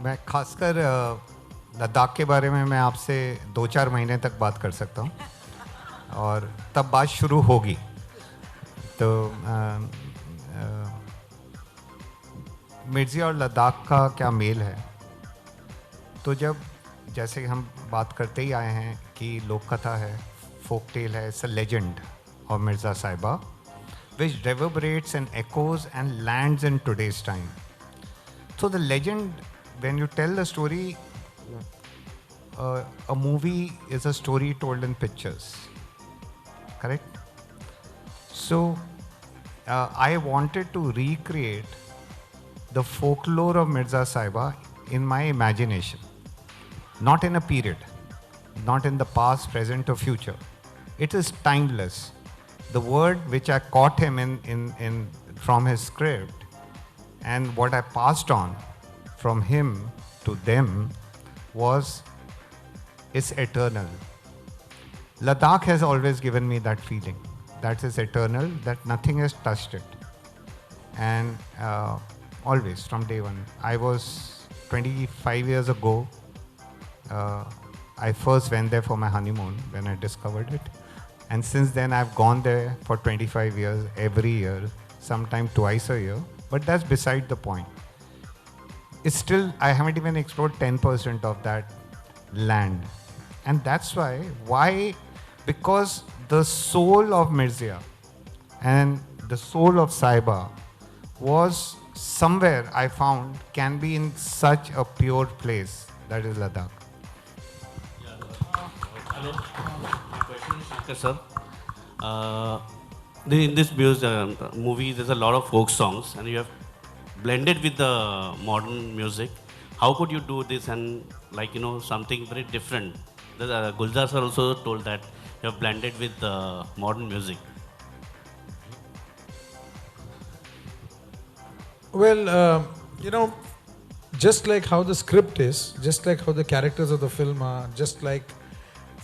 मैं खासकर लद्दाख के बारे में मैं आपसे 2-4 महीने तक बात कर सकता हूँ और तब बात शुरू होगी। तो मिर्ज़िया और लद्दाख का क्या मेल है? तो जब जैसे हम बात करते ही आए हैं कि लोक कथा है, folk tale है, it's a legend of Mirza Sahiba which reverberates and echoes and lands in today's time. So the legend, when you tell the story, a movie is a story told in pictures, correct? So I wanted to recreate the folklore of Mirza Sahiba in my imagination, not in a period, not in the past, present or future. It is timeless. The word which I caught him in from his script and what I passed on from him to them was, it's eternal. Ladakh has always given me that feeling. That is eternal, that nothing has touched it. And always, from day one. I was 25 years ago, I first went there for my honeymoon when I discovered it. And since then I've gone there for 25 years, every year, sometime twice a year. But that's beside the point. It's still, I haven't even explored 10% of that land. And that's why? Because the soul of Mirzya and the soul of Sahiba was somewhere I found can be in such a pure place, that is Ladakh. Hello. My question is Shankar sir. In this movie, there's a lot of folk songs, and you have blended with the modern music. How could you do this and something very different? Gulzar sir also told that you have blended with the modern music. Well, just like how the script is, just like how the characters of the film are, just like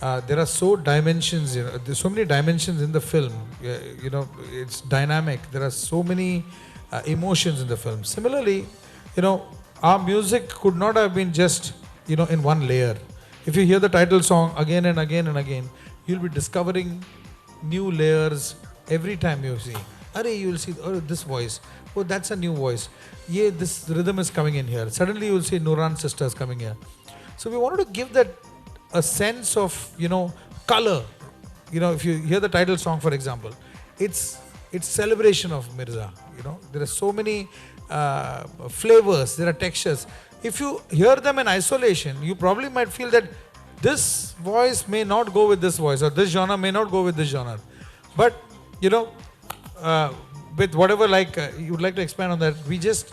there are dimensions, there's so many dimensions in the film. It's dynamic. There are so many emotions in the film. Similarly, our music could not have been just, in one layer. If you hear the title song again and again and again, you'll be discovering new layers every time you see. You'll see, this voice. Oh, that's a new voice. Yeah, this rhythm is coming in here. Suddenly you'll see Nuran sisters coming here. So we wanted to give that a sense of, color. If you hear the title song, for example, it's celebration of Mirza. There are so many flavors, there are textures. If you hear them in isolation, you probably might feel that this voice may not go with this voice, or this genre may not go with this genre. But, with whatever you would like to expand on that, we just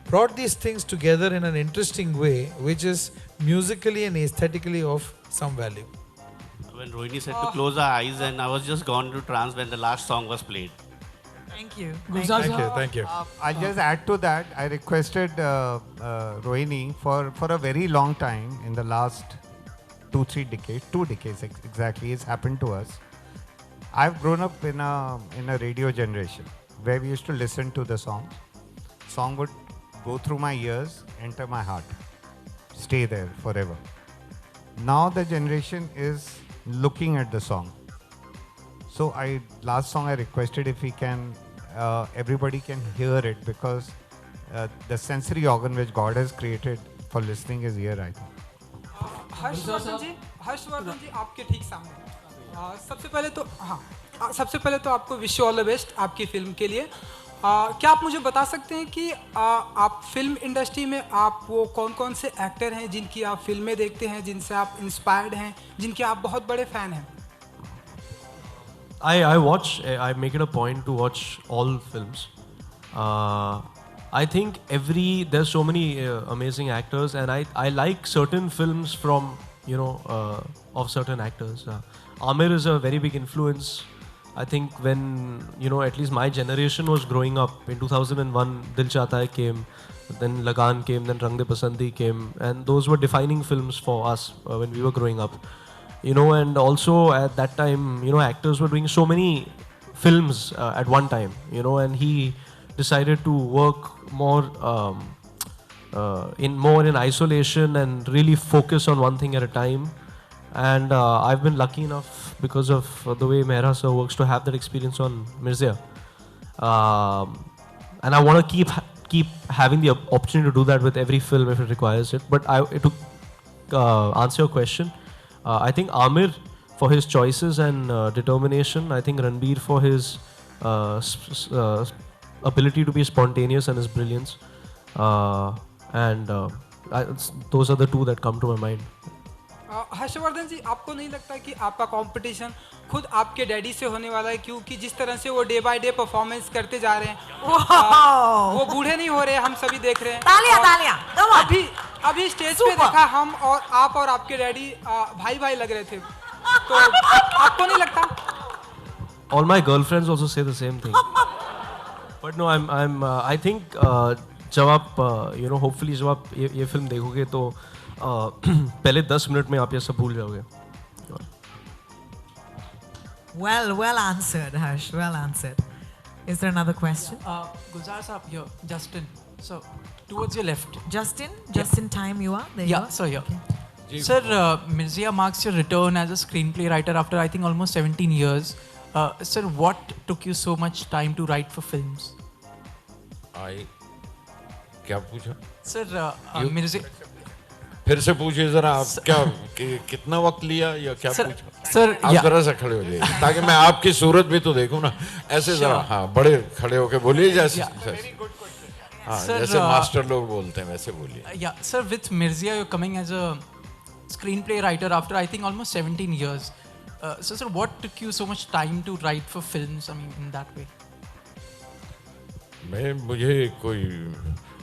brought these things together in an interesting way, which is musically and aesthetically of some value. When Rohini said to close our eyes, and I was just gone to trance when the last song was played. Thank you. Thank you. I'll just add to that. I requested Rohini for a very long time in the last 2 decades exactly, it's happened to us. I've grown up in a radio generation where we used to listen to the songs. Song would go through my ears, enter my heart, stay there forever. Now the generation is looking at the song. So last song I requested if we can, everybody can hear it, because the sensory organ which God has created for listening is here, I think. Harshvardhan जी आपके ठीक सामने। सबसे पहले तो आपको wish you all the best आपकी film के लिए। क्या आप मुझे बता सकते हैं कि आप फिल्म इंडस्ट्री में आप वो कौन से एक्टर हैं जिनकी आप फिल्में देखते हैं, जिनसे आप इंस्पायर्ड हैं, जिनके आप बहुत बड़े फैन हैं? I make it a point to watch all films. I think there's so many amazing actors, and I like certain films from of certain actors. Amir is a very big influence. I think when at least my generation was growing up in 2001, Dil Chahta Hai came, then Lagan came, then Rang De Pasandi came, and those were defining films for us when we were growing up. And also at that time, actors were doing so many films at one time, and he decided to work more in more in isolation and really focus on one thing at a time. And I've been lucky enough because of the way Mehra sir works to have that experience on Mirzya. And I want to keep having the opportunity to do that with every film if it requires it. But to answer your question, I think Amir for his choices and determination. I think Ranbir for his ability to be spontaneous and his brilliance. Those are the two that come to my mind. Harshvardhan जी, आपको नहीं लगता कि आपका competition खुद आपके daddy से होने वाला है, क्योंकि जिस तरह से वो डे बाय डे परफॉर्मेंस करते जा रहे हैं, वो बूढ़े नहीं हो रहे, हम सभी देख रहे हैं। तालियां तालियां। अभी स्टेज पे देखा हम और आप और आपके डैडी भाई भाई लग रहे थे, तो आपको नहीं लगता? All my girlfriends also say the same thing. But no, I think जब आप hopefully जब आप ये फिल्म देखोगे तो पहले 10 मिनट में आप ये सब भूल जाओगे. Well answered, Harsh. Well answered. Is there another question? Gulzar sir, here, Justin. So, towards your left. Justin, just in time you are. There you are. Sir, yeah. Okay. Sir, Mirzya marks your return as a screenplay writer after I think almost 17 years. Sir, what took you so much time to write for films? क्या पूछा? Sir, Mirzya. फिर से पूछिए जरा, आप क्या कितना वक्त लिया या क्या पूछा? सर आप जरा सा खड़े हो जाइए ताकि मैं आपकी सूरत भी तो देखूं ना, ऐसे जरा हाँ बड़े खड़े होके बोलिए जैसे हाँ जैसे मास्टर लोग बोलते हैं वैसे बोलिए. Yeah, sir, with Mirzya you're coming as a screenplay writer after I think almost 17 years. So sir, what took you so much time to write for films? I mean, in that way. मुझे कोई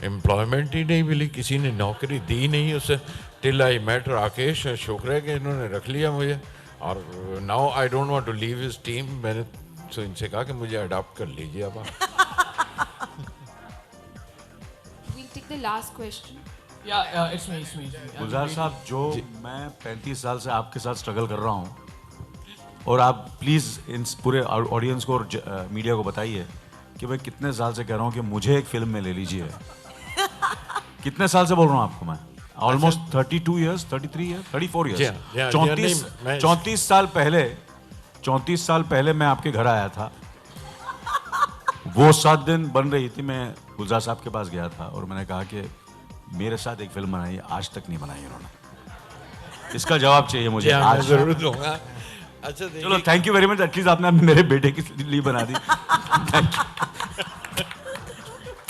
employment ही नहीं मिली, किसी ने नौकरी दी नहीं उसे. Till I met Rakesh शुक्र है कि इन्होंने रख लिया मुझे. और now I don't want to leave his team. मैंने तो इनसे कहा कि मुझे अडॉप्ट कर लीजिए अब. We'll take the last question. Yeah, it's me. गुलजार साहब, जो मैं 35 साल से आपके साथ स्ट्रगल कर रहा हूँ, और आप प्लीज़ इन पूरे ऑडियंस को और मीडिया को बताइए कि मैं कितने साल से कह रहा हूँ कि मुझे एक फिल्म में ले लीजिए. कितने साल से बोल रहा हूँ आपको मैं? Almost 32 years, 33 years, 34 years. 34 साल पहले मैं आपके घर आया था. वो 7 दिन बन रही थी. मैं गुलजार साहब के पास गया था और मैंने कहा कि मेरे साथ एक फिल्म बनाई, आज तक नहीं बनाई उन्होंने. इसका जवाब चाहिए मुझे आज. जरूर दूंगा. अच्छा चलो, thank you very much. At least आपने मेरे बेटे के लिए बना दी.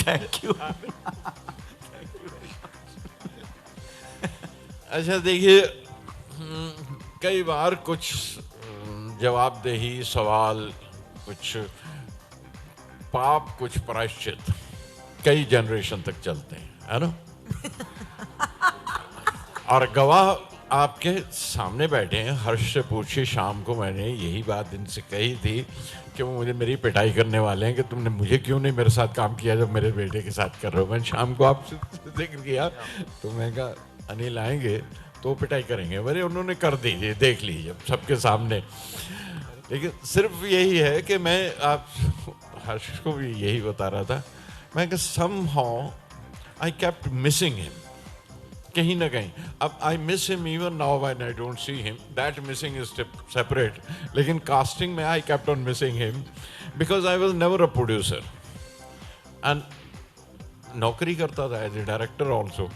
Thank you. अच्छा देखिए, कई बार कुछ जवाबदेही सवाल, कुछ पाप, कुछ प्रायश्चित कई जनरेशन तक चलते हैं, है ना. और गवाह आपके सामने बैठे हैं. हर्ष से पूछिए, शाम को मैंने यही बात इनसे कही थी कि वो मुझे मेरी पिटाई करने वाले हैं कि तुमने मुझे क्यों नहीं मेरे साथ काम किया जब मेरे बेटे के साथ कर रहे हो. मैंने शाम को आपसे जिक्र किया तो मैं कहा अनिल आएंगे तो पिटाई करेंगे. अरे उन्होंने कर दी, देख लीजिए सबके सामने. लेकिन सिर्फ यही है कि मैं आप हर्ष को भी यही बता रहा था. मैं कि somehow I kept missing him. कहीं ना कहीं अब I miss him even now when I don't see him. That missing is separate. लेकिन casting में I kept on missing him because I was never a producer. And नौकरी करता था as a director also.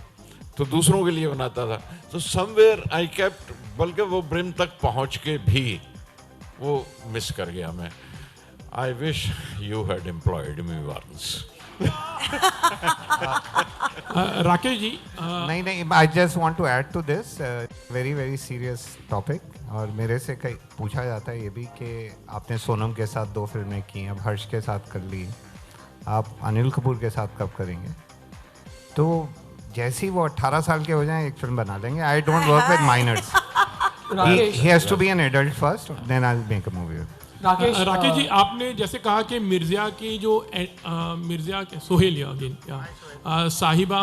तो दूसरों के लिए बनाता था. तो somewhere I kept, बल्कि वो ब्रिम तक पहुंच के भी वो मिस कर गया मैं. I wish you had employed me once. Rakesh ji, नहीं, I just want to add to this very very serious topic. और मेरे से कई पूछा जाता है ये भी कि आपने सोनम के साथ 2 फिल्में की, अब हर्ष के साथ कर ली, आप अनिल कपूर के साथ कब करेंगे? तो जैसे ही वो 18 साल के हो जाएं एक फिल्म बना लेंगे. I don't work with minors. He has to be an adult first, then I will make a movie. Rakesh ji, आपने जैसे कहा कि मिर्ज़ा की जो मिर्ज़ा के सोहेल अगेन साहिबा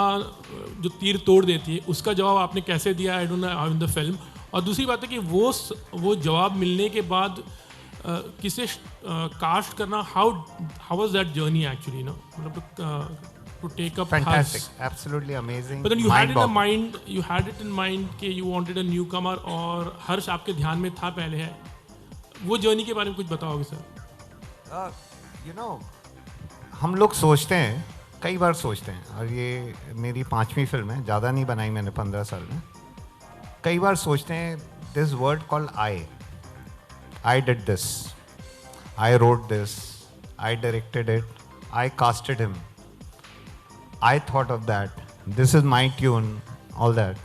जो तीर तोड़ देती है, उसका जवाब आपने कैसे दिया? I don't know in the film. और दूसरी बात है कि वो जवाब मिलने के बाद किसे कास्ट करना, how was that journey actually ना, मतलब to take up Fantastic, Harsh. absolutely amazing. But then you had Mind-boggling. it in mind कि you wanted a newcomer और हर्ष आपके ध्यान में था पहले है. वो जर्नी के बारे में कुछ बताओगे सर? You know, हम लोग सोचते हैं, कई बार सोचते हैं, और ये मेरी 5वीं फिल्म है, ज़्यादा नहीं बनाई मैंने 15 साल में. कई बार सोचते हैं, this word called I did this, I wrote this, I directed it, I casted him, I thought of that, this is my tune, all that.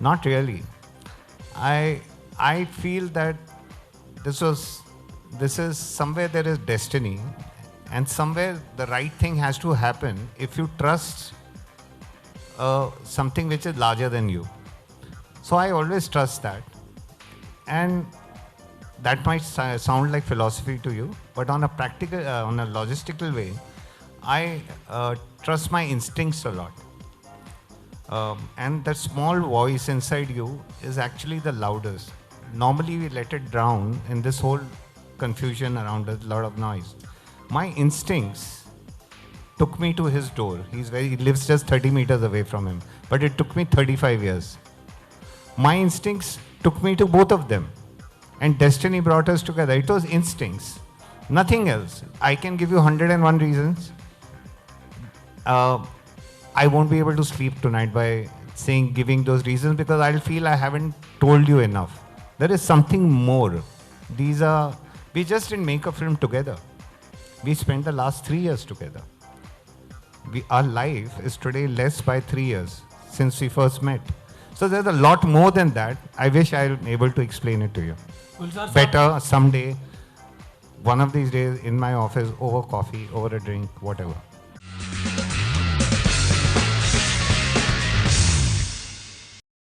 Not really. I feel that this is somewhere there is destiny, and somewhere the right thing has to happen if you trust something which is larger than you. So I always trust that. And that might sound like philosophy to you, but on a practical, on a logistical way, I trust my instincts a lot. And that small voice inside you is actually the loudest. Normally we let it drown in this whole confusion around us, a lot of noise. My instincts took me to his door. He lives just 30 meters away from him, but it took me 35 years. My instincts took me to both of them, and destiny brought us together. It was instincts, nothing else. I can give you 101 reasons. I won't be able to sleep tonight by giving those reasons, because I'll feel I haven't told you enough. There is something more. We just didn't make a film together. We spent the last 3 years together. Our life is today less by 3 years since we first met. So there's a lot more than that. I wish I'm able to explain it to you. Gulzar Better someday, one of these days in my office, over coffee, over a drink, whatever.